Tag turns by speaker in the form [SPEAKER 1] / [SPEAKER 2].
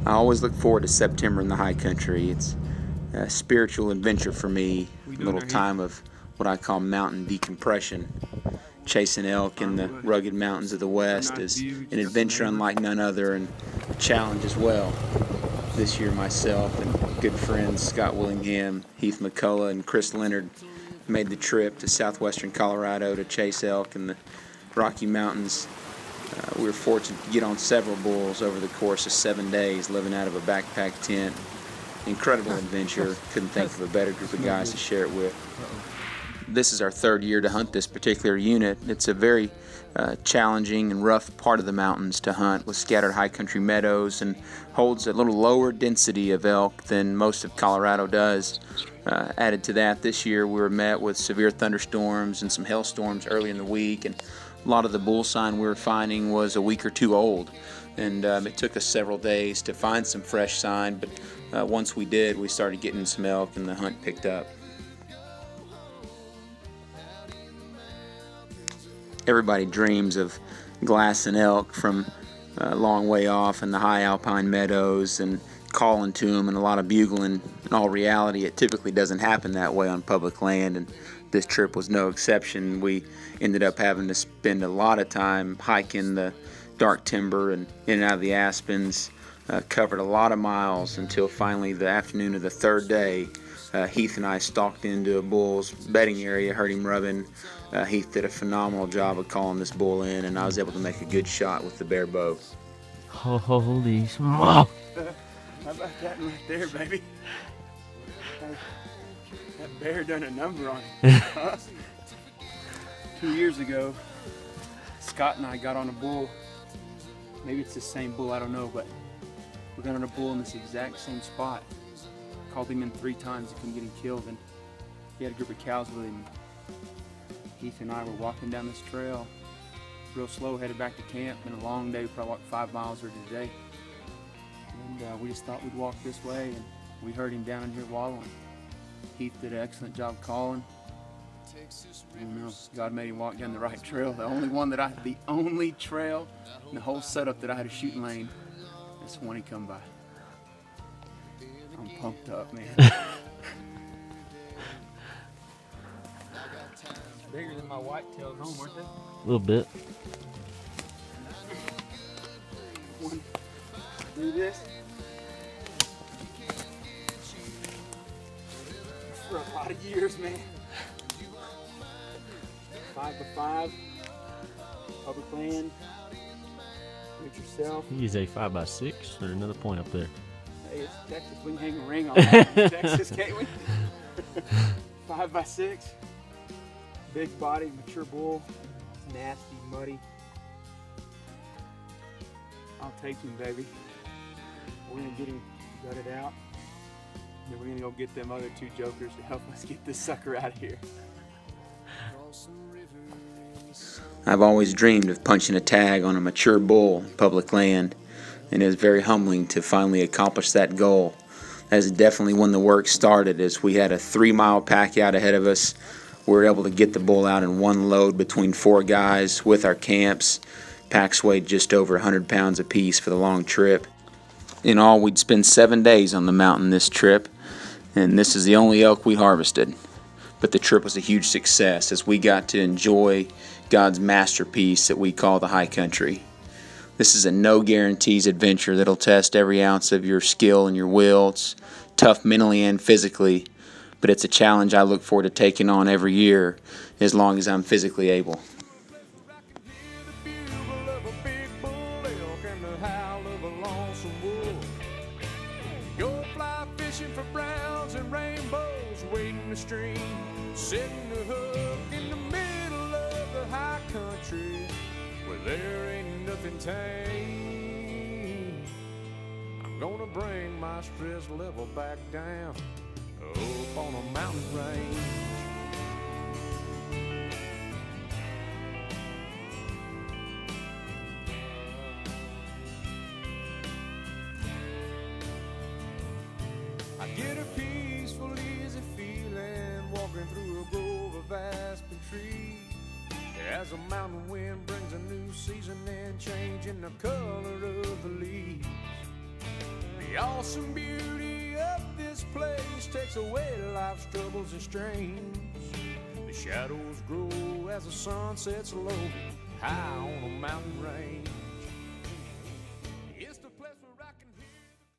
[SPEAKER 1] I always look forward to September in the high country. It's a spiritual adventure for me, a little time of what I call mountain decompression. Chasing elk in the rugged mountains of the West is an adventure unlike none other, and a challenge as well. This year myself and good friends Scott Willingham, Heath McCullough, and Chris Leonard made the trip to southwestern Colorado to chase elk in the Rocky Mountains. We were fortunate to get on several bulls over the course of 7 days, living out of a backpack tent. Incredible adventure. Couldn't think of a better group of guys to share it with. This is our third year to hunt this particular unit. It's a very challenging and rough part of the mountains to hunt, with scattered high country meadows, and holds a little lower density of elk than most of Colorado does. Added to that, this year we were met with severe thunderstorms and some hailstorms early in the week, and a lot of the bull sign we were finding was a week or two old, and it took us several days to find some fresh sign, but once we did, we started getting some elk and the hunt picked up. Everybody dreams of glassing elk from a long way off in the high alpine meadows and calling to them and a lot of bugling. In all reality, it typically doesn't happen that way on public land, and this trip was no exception. We ended up having to spend a lot of time hiking the dark timber and in and out of the aspens, covered a lot of miles until finally the afternoon of the third day, Heath and I stalked into a bull's bedding area, heard him rubbing. Heath did a phenomenal job of calling this bull in, and I was able to make a good shot with the bare bow.
[SPEAKER 2] Holy smoke!
[SPEAKER 3] How about that right there, baby? That bear done a number on him. 2 years ago, Scott and I got on a bull. Maybe it's the same bull, I don't know, but we got on a bull in this exact same spot. Called him in 3 times, couldn't get him killed, and he had a group of cows with him. Heath and I were walking down this trail, real slow, headed back to camp. Been a long day, we probably walked 5 miles already today. And we just thought we'd walk this way, and we heard him down in here wallowing. Heath did an excellent job calling. I don't know, God made him walk down the right trail. The only trail in the whole setup that I had a shooting lane. That's when he come by. I'm pumped up, man. Bigger than my whitetail at home, weren't they?
[SPEAKER 2] A little bit.
[SPEAKER 3] Do this. For a lot of years, man. 5x5, public land, do it yourself.
[SPEAKER 2] You use a 5x6 or another point up there.
[SPEAKER 3] Hey, it's Texas. We can hang a ring on that. Texas, can't we? 5x6. Big body, mature bull. Nasty, muddy. I'll take him, baby. We're going to get him gutted out. And then we're going to go get them other 2 jokers to help us get this sucker out of here.
[SPEAKER 1] I've always dreamed of punching a tag on a mature bull in public land, and it was very humbling to finally accomplish that goal. That is definitely when the work started, as we had a 3-mile pack out ahead of us. We were able to get the bull out in one load between 4 guys with our camps. Packs weighed just over 100 pounds apiece for the long trip. In all, we'd spend 7 days on the mountain this trip, and this is the only elk we harvested. But the trip was a huge success, as we got to enjoy God's masterpiece that we call the high country. This is a no guarantees adventure that'll test every ounce of your skill and your will. It's tough mentally and physically, but it's a challenge I look forward to taking on every year as long as I'm physically able.
[SPEAKER 4] Setting the hook in the middle of the high country where there ain't nothing tame. I'm gonna bring my stress level back down up on a mountain range. I get a peaceful, easy feeling walking through a grove of aspen trees, as a mountain wind brings a new season and changing the color of the leaves. The awesome beauty of this place takes away life's troubles and strains. The shadows grow as the sun sets low, high on a mountain